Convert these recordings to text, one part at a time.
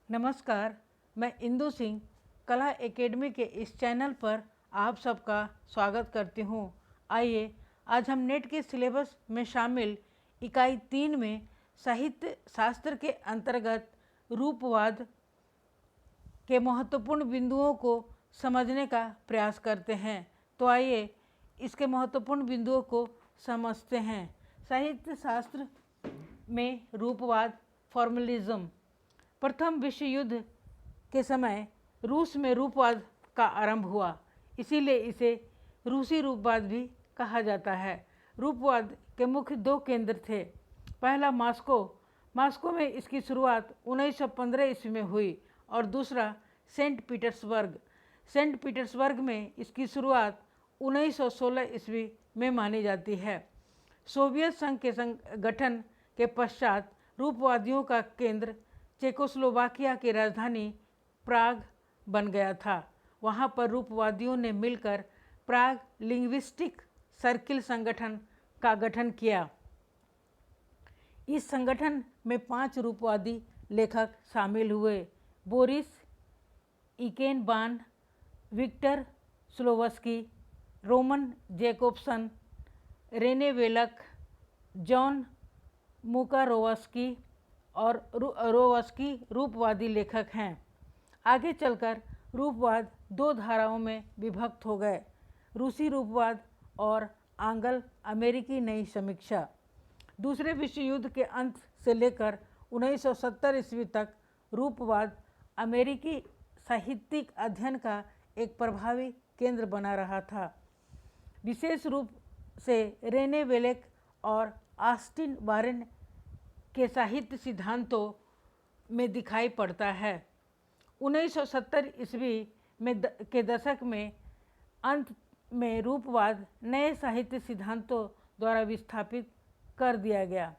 नमस्कार, मैं इंदु सिंह कला एकेडमी के इस चैनल पर आप सबका स्वागत करती हूँ। आइए आज हम नेट के सिलेबस में शामिल इकाई 3 में साहित्य शास्त्र के अंतर्गत रूपवाद के महत्वपूर्ण बिंदुओं को समझने का प्रयास करते हैं। तो आइए इसके महत्वपूर्ण बिंदुओं को समझते हैं। साहित्य शास्त्र में रूपवाद, फॉर्मलिज्म। प्रथम विश्व युद्ध के समय रूस में रूपवाद का आरंभ हुआ, इसीलिए इसे रूसी रूपवाद भी कहा जाता है। रूपवाद के मुख्य दो केंद्र थे। पहला मास्को में इसकी शुरुआत 1915 ईस्वी में हुई और दूसरा सेंट पीटर्सबर्ग में इसकी शुरुआत 1916 ईस्वी में मानी जाती है। सोवियत संघ के गठन के पश्चात रूपवादियों का केंद्र चेकोस्लोवाकिया की राजधानी प्राग बन गया था। वहाँ पर रूपवादियों ने मिलकर प्राग लिंग्विस्टिक सर्किल संगठन का गठन किया। इस संगठन में 5 रूपवादी लेखक शामिल हुए: Boris Eikhenbaum, Viktor Shklovsky, Roman Jakobson, Rene Wellek, John Mukarovsky और रोवस्की रूपवादी लेखक हैं। आगे चलकर रूपवाद 2 धाराओं में विभक्त हो गए: रूसी रूपवाद और आंग्ल अमेरिकी नई समीक्षा। दूसरे विश्व युद्ध के अंत से लेकर 1970 ईस्वी तक रूपवाद अमेरिकी साहित्यिक अध्ययन का एक प्रभावी केंद्र बना रहा था। विशेष रूप से रेने वेलेक और ऑस्टिन वारेन के साहित्य सिद्धांतों में दिखाई पड़ता है। 1970 ईस्वी के दशक में अंत में रूपवाद नए साहित्य सिद्धांतों द्वारा विस्थापित कर दिया गया।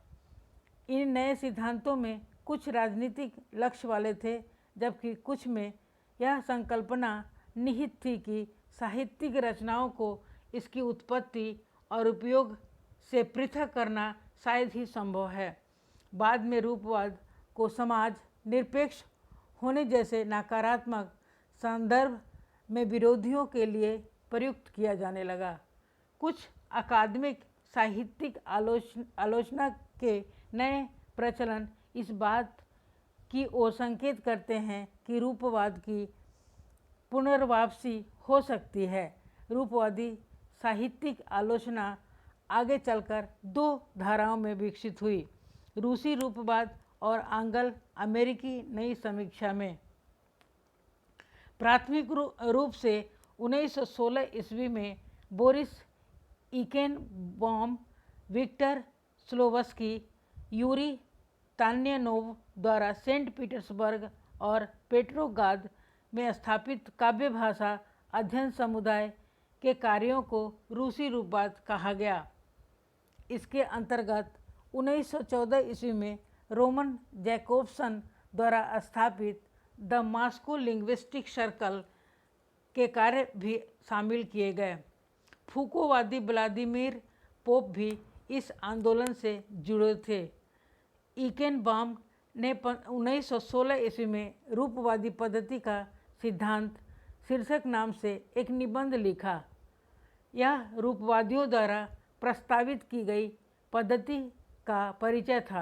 इन नए सिद्धांतों में कुछ राजनीतिक लक्ष्य वाले थे, जबकि कुछ में यह संकल्पना निहित थी कि साहित्यिक रचनाओं को इसकी उत्पत्ति और उपयोग से पृथक करना शायद ही संभव है। बाद में रूपवाद को समाज निरपेक्ष होने जैसे नकारात्मक संदर्भ में विरोधियों के लिए प्रयुक्त किया जाने लगा। कुछ अकादमिक साहित्यिक आलोचना के नए प्रचलन इस बात की ओर संकेत करते हैं कि रूपवाद की पुनर्वापसी हो सकती है। रूपवादी साहित्यिक आलोचना आगे चलकर 2 धाराओं में विकसित हुई: रूसी रूपवाद और आंग्ल अमेरिकी नई समीक्षा में। प्राथमिक रूप से 1916 ईस्वी में बोरिस इकेनबॉम, विक्टर स्लोवस्की, यूरी तान्यनोव द्वारा सेंट पीटर्सबर्ग और पेट्रोग्राद में स्थापित काव्य भाषा अध्ययन समुदाय के कार्यों को रूसी रूपवाद कहा गया। इसके अंतर्गत 1914 ईस्वी में रोमन जैकोब्सन द्वारा स्थापित द मास्को लिंग्विस्टिक सर्कल के कार्य भी शामिल किए गए। फूकोवादी व्लादिमीर पोप भी इस आंदोलन से जुड़े थे। इकेनबाम ने 1916 ईस्वी में रूपवादी पद्धति का सिद्धांत शीर्षक नाम से एक निबंध लिखा। यह रूपवादियों द्वारा प्रस्तावित की गई पद्धति का परिचय था।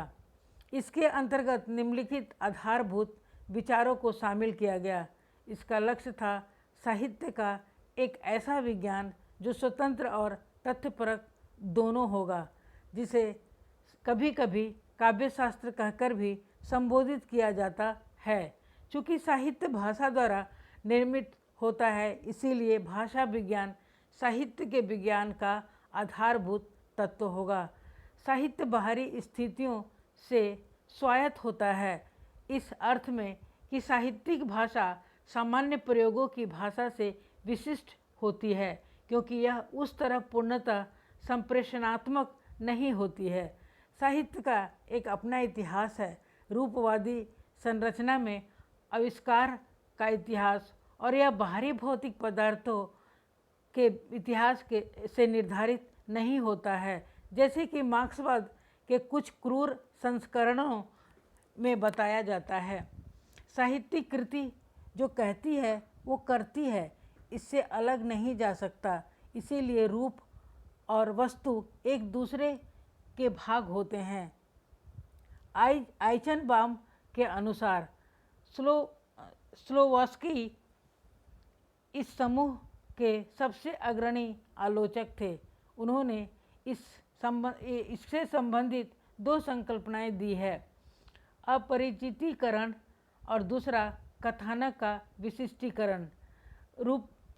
इसके अंतर्गत निम्नलिखित आधारभूत विचारों को शामिल किया गया। इसका लक्ष्य था साहित्य का एक ऐसा विज्ञान जो स्वतंत्र और तथ्यपरक दोनों होगा, जिसे कभी कभी काव्यशास्त्र कहकर भी संबोधित किया जाता है। चूँकि साहित्य भाषा द्वारा निर्मित होता है, इसीलिए भाषा विज्ञान साहित्य के विज्ञान का आधारभूत तत्व होगा। साहित्य बाहरी स्थितियों से स्वायत्त होता है, इस अर्थ में कि साहित्यिक भाषा सामान्य प्रयोगों की भाषा से विशिष्ट होती है, क्योंकि यह उस तरह पूर्णतः संप्रेषणात्मक नहीं होती है। साहित्य का एक अपना इतिहास है। रूपवादी संरचना में आविष्कार का इतिहास और यह बाहरी भौतिक पदार्थों के इतिहास से निर्धारित नहीं होता है, जैसे कि मार्क्सवाद के कुछ क्रूर संस्करणों में बताया जाता है। साहित्यिक कृति जो कहती है वो करती है, इससे अलग नहीं जा सकता। इसीलिए रूप और वस्तु एक दूसरे के भाग होते हैं। आइचनबाम के अनुसार स्लोवस्की इस समूह के सबसे अग्रणी आलोचक थे। उन्होंने इससे संबंधित दो संकल्पनाएं दी है, अपरिचितीकरण और दूसरा कथानक का विशिष्टीकरण।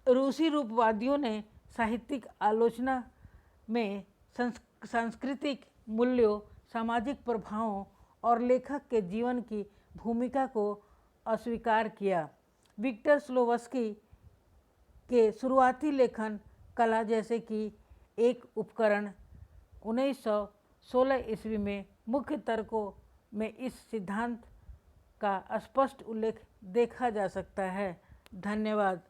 रूसी रूपवादियों ने साहित्यिक आलोचना में सांस्कृतिक मूल्यों, सामाजिक प्रभावों और लेखक के जीवन की भूमिका को अस्वीकार किया। विक्टर स्लोवस्की के शुरुआती लेखन कला जैसे कि एक उपकरण 1916 ईस्वी में मुख्य तर्कों में इस सिद्धांत का स्पष्ट उल्लेख देखा जा सकता है। धन्यवाद।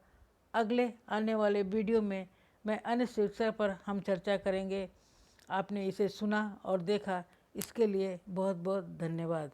अगले आने वाले वीडियो में मैं अन्य शीर्षक पर हम चर्चा करेंगे। आपने इसे सुना और देखा, इसके लिए बहुत बहुत धन्यवाद।